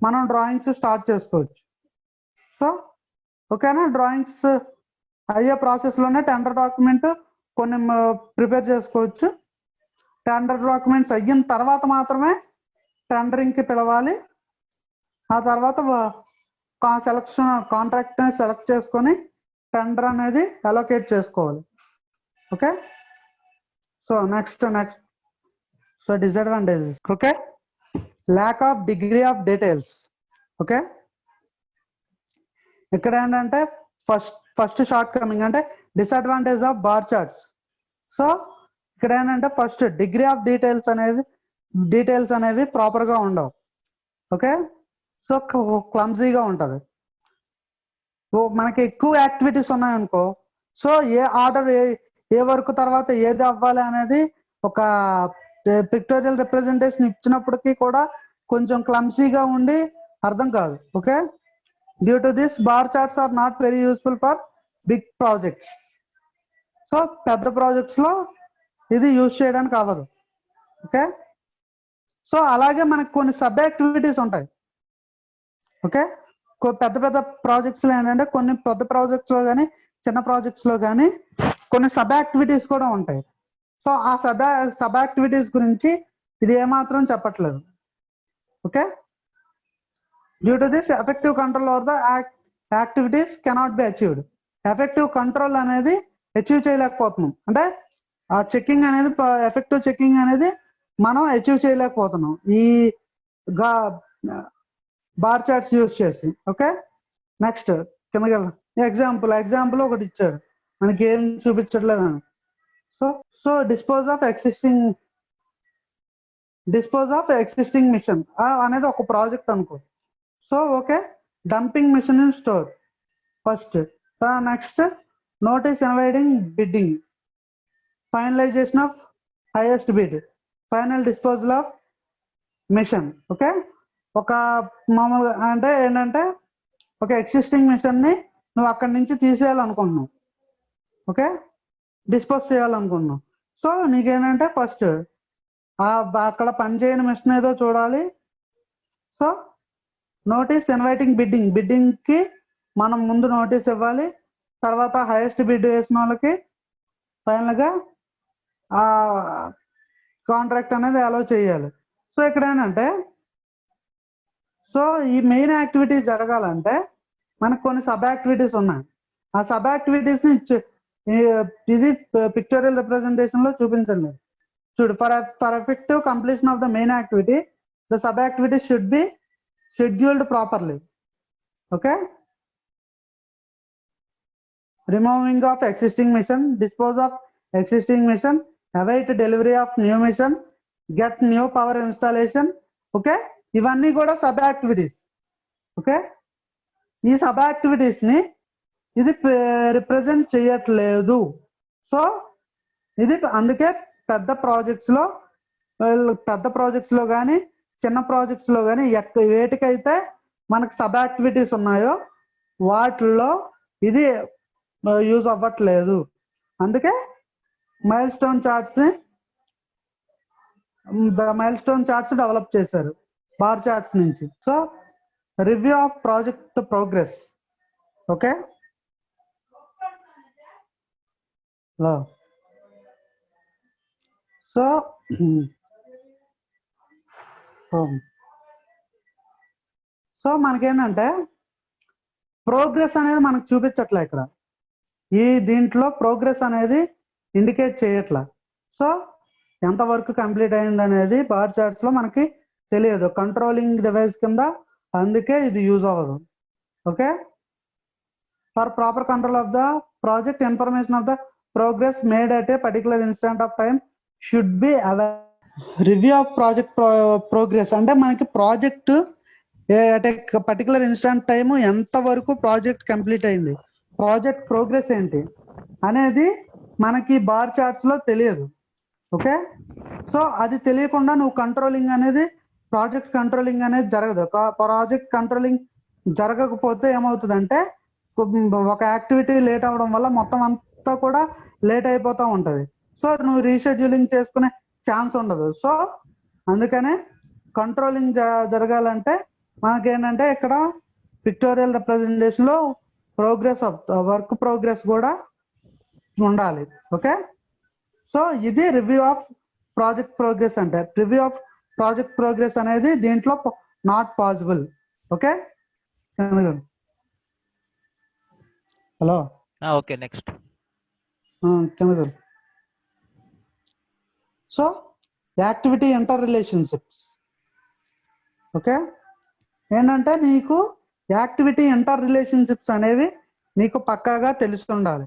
మనం డ్రాయింగ్స్ స్టార్ట్ చేసుకోవచ్చు. సో ఓకేనా, డ్రాయింగ్స్ అయ్యే ప్రాసెస్లోనే టెండర్ డాక్యుమెంట్ కొన్ని ప్రిపేర్ చేసుకోవచ్చు. టెండర్ డాక్యుమెంట్స్ అయిన తర్వాత మాత్రమే టెండరింగ్కి పిలవాలి. ఆ తర్వాత కాంట్రాక్ట్ సెలెక్ట్ చేసుకొని టెండర్ అనేది అలొకేట్ చేసుకోవాలి. Okay, so next so disadvantages. Okay, lack of degree of details. Okay, ఇక్కడ ఏంటంటే ఫస్ట్ షార్ట్ కమింగ్ అంటే disadvantage of bar charts. So ఇక్కడ ఏంటంటే ఫస్ట్ డిగ్రీ ఆఫ్ డీటెయిల్స్ అనేవి ప్రాపర్గా ఉండవు. ఓకే, సో క్లమ్జీగా ఉంటుంది. మనకి ఎక్కువ యాక్టివిటీస్ ఉన్నాయనుకో, సో ఏ ఆర్డర్ ఏ వర్క్ తర్వాత ఏది అవ్వాలి అనేది ఒక పిక్టోరియల్ రిప్రజెంటేషన్ ఇచ్చినప్పటికీ కూడా కొంచెం క్లమ్సీగా ఉండి అర్థం కాదు. Okay, due to this bar charts are not very useful for big projects. So పెద్ద ప్రాజెక్ట్స్ లో ఇది యూజ్ చేయడానికి అవ్వదు. ఓకే, సో అలాగే మనకు కొన్ని సబ్ యాక్టివిటీస్ ఉంటాయి. ఓకే, పెద్ద ప్రాజెక్ట్స్ లో ఏంటంటే కొన్ని పెద్ద ప్రాజెక్ట్స్ లో కానీ చిన్న ప్రాజెక్ట్స్ లో కానీ కొన్ని సబ్ యాక్టివిటీస్ కూడా ఉంటాయి. సో ఆ సబ్ యాక్టివిటీస్ గురించి ఇది ఏమాత్రం చెప్పట్లేదు. Okay, due to this effective control over the activities cannot be achieved. Effective control అనేది అచీవ్ చేయలేకపోతున్నాం. అంటే ఆ చెకింగ్ అనేది ఎఫెక్టివ్ చెకింగ్ అనేది మనం అచీవ్ చేయలేకపోతున్నాం ఈ బార్ చార్ట్స్ యూజ్ చేసి. ఓకే, నెక్స్ట్ కిందకి వెళ్దాం. ఎగ్జాంపుల్ ఒకటి ఇచ్చాడు, మనకి ఏం చూపించట్లేదు అని. So dispose of existing machine అనేది ఒక ప్రాజెక్ట్ అనుకో. So okay, dumping machine in store first. Next notice inviting bidding, finalisation of highest bid, final disposal of machine. Okay, ఒక మామూలుగా అంటే ఏంటంటే ఒక ఎగ్జిస్టింగ్ మిషన్ ని నువ్వు అక్కడి నుంచి తీసేయాలనుకుంటున్నావు. ఓకే, డిస్పోజ్ చేయాలనుకుంటున్నావు. సో నీకేంటంటే ఫస్ట్ అక్కడ పనిచేయని మిషన్ ఏదో చూడాలి. సో నోటీస్ ఇన్వైటింగ్ బిడ్డింగ్ కి మనం ముందు నోటీస్ ఇవ్వాలి. తర్వాత హైయెస్ట్ బిడ్ వేసిన వాళ్ళకి ఫైనల్ గా ఆ కాంట్రాక్ట్ అనేది అలౌ చేయాలి. సో ఇక్కడ ఏంటంటే సో ఈ మెయిన్ యాక్టివిటీస్ జరగాలంటే మనకు కొన్ని సబ్ యాక్టివిటీస్ ఉన్నాయి. ఆ సబ్ యాక్టివిటీస్ ని ఇది పిక్టోరియల్ రిప్రజెంటేషన్ లో చూపించండి. చూడు, for effective completion of the main activity the sub activity should be scheduled properly. Okay, removing of existing machine, dispose of existing machine, await delivery of new mission, get new power installation. Okay, ఇవన్నీ కూడా sub activities. Okay, ఈ sub activities ని ఇది represent చేయట్లేదు. So ఇది అందుకే పెద్ద projects లో కానీ చిన్న ప్రాజెక్ట్స్ లో కానీ వేటికైతే మనకు సబ్ యాక్టివిటీస్ ఉన్నాయో వాటిల్లో ఇది యూజ్ అవ్వట్లేదు. అందుకే మైల్ స్టోన్ చార్ట్స్ డెవలప్ చేశారు బార్ చార్ట్స్ నుంచి. So review of project progress. Okay, so మనకేంటంటే ప్రోగ్రెస్ అనేది మనకు చూపించట్లే ఇక్కడ. దీంట్లో ప్రోగ్రెస్ అనేది ఇండికేట్ చేయట్లా. సో ఎంత వర్క్ కంప్లీట్ అయింది అనేది బార్ చార్ట్స్ లో మనకి తెలియదు, కంట్రోలింగ్ డివైస్ కింద, అందుకే ఇది యూజ్ అవ్వదు. Okay, for proper control of the project information of the progress made at a particular instant of time should be available. Review of project progress అంటే మనకి project at a particular instant time ఎంత వరకు project complete అయింది, project progress ఏంటి అనేది మనకి bar charts లో తెలియదు. ఓకే, సో అది తెలియకుండా నువ్వు ప్రాజెక్ట్ కంట్రోలింగ్ అనేది జరగదు. ప్రాజెక్ట్ కంట్రోలింగ్ జరగకపోతే ఏమవుతుందంటే ఒక యాక్టివిటీ లేట్ అవ్వడం వల్ల మొత్తం అంతా అంతా కూడా లేట్ అయిపోతూ ఉంటుంది. సో నువ్వు రీషెడ్యూలింగ్ చేసుకునే ఛాన్స్ ఉండదు. సో అందుకనే కంట్రోలింగ్ జరగాలంటే మనకేంటంటే ఇక్కడ పిక్టోరియల్ రిప్రజెంటేషన్ లో ప్రోగ్రెస్ ఆఫ్ వర్క్ ప్రోగ్రెస్ కూడా ఉండాలి. ఓకే, సో ఇది రివ్యూ ఆఫ్ ప్రాజెక్ట్ ప్రోగ్రెస్ అంటే. రివ్యూ ఆఫ్ ప్రాజెక్ట్ ప్రోగ్రెస్ అనేది దీంట్లో not possible. Okay, hello, okay, next. So activity inter relationships. Okay, ఏంటంటే నీకు యాక్టివిటీ ఇంటర్ రిలేషన్షిప్స్ అనేవి నీకు పక్కాగా తెలిసి ఉండాలి.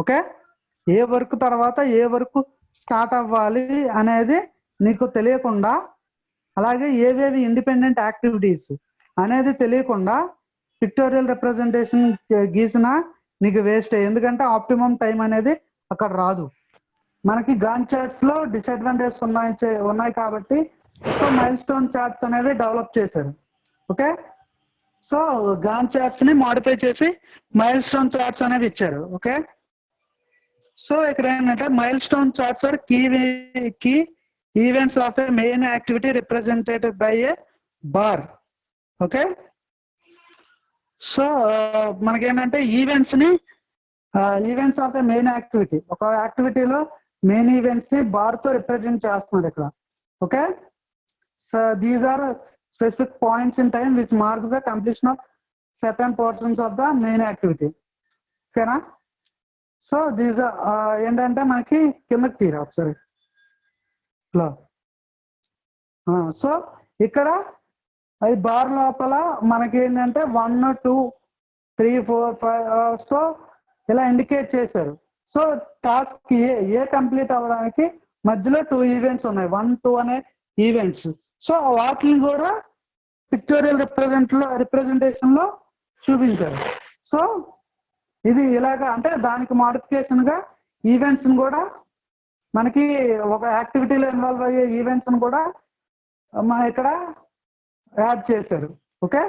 ఓకే, ఏ వర్క్ తర్వాత ఏ వర్క్ స్టార్ట్ అవ్వాలి అనేది నీకు తెలియకుండా, అలాగే ఏవేవి ఇండిపెండెంట్ యాక్టివిటీస్ అనేది తెలియకుండా పిక్టోరియల్ రిప్రజెంటేషన్ గీసిన నీకు వేస్ట్. ఎందుకంటే ఆప్టిమం టైం అనేది అక్కడ రాదు. మనకి గాన్ చార్ట్స్ లో డిసడ్వాంటేజెస్ ఉన్నాయి కాబట్టి సో మైల్ స్టోన్ చార్ట్స్ అనేవి డెవలప్ చేశారు. ఓకే, సో గాన్ చార్ట్స్ ని మాడిఫై చేసి మైల్ స్టోన్ చార్ట్స్ అనేవి ఇచ్చారు. ఓకే, సో ఇక్కడ ఏంటంటే milestone charts are key events of a main activity represented by a bar. Okay, so మనకేంటంటే events of a main activity, ఒక యాక్టివిటీలో main events ని బార్ తో రిప్రజెంట్ చేస్తున్నారు ఇక్కడ. Okay, so these are specific points in time which mark the completion of certain portions of the main activity. ఓకేనా, so these ఏంటంటే మనకి కిందకి తీరా ఒకసారి. సో ఇక్కడ ఈ బార్ లోపల మనకి ఏంటంటే 1, 2, 3, 4, 5 సో ఇలా ఇండికేట్ చేశారు. సో టాస్క్ ఏ కంప్లీట్ అవ్వడానికి మధ్యలో 2 ఈవెంట్స్ ఉన్నాయి, 1, 2 అనే ఈవెంట్స్. సో వాటిని కూడా పిక్టోరియల్ రిప్రజెంటేషన్ లో చూపించారు. సో ఇది ఇలాగా అంటే దానికి మోడిఫికేషన్ గా ఈవెంట్స్ ని కూడా మనకి ఒక యాక్టివిటీలో ఇన్వాల్వ్ అయ్యే ఈవెంట్స్ ని కూడా ఇక్కడ యాడ్ చేశారు. ఓకే,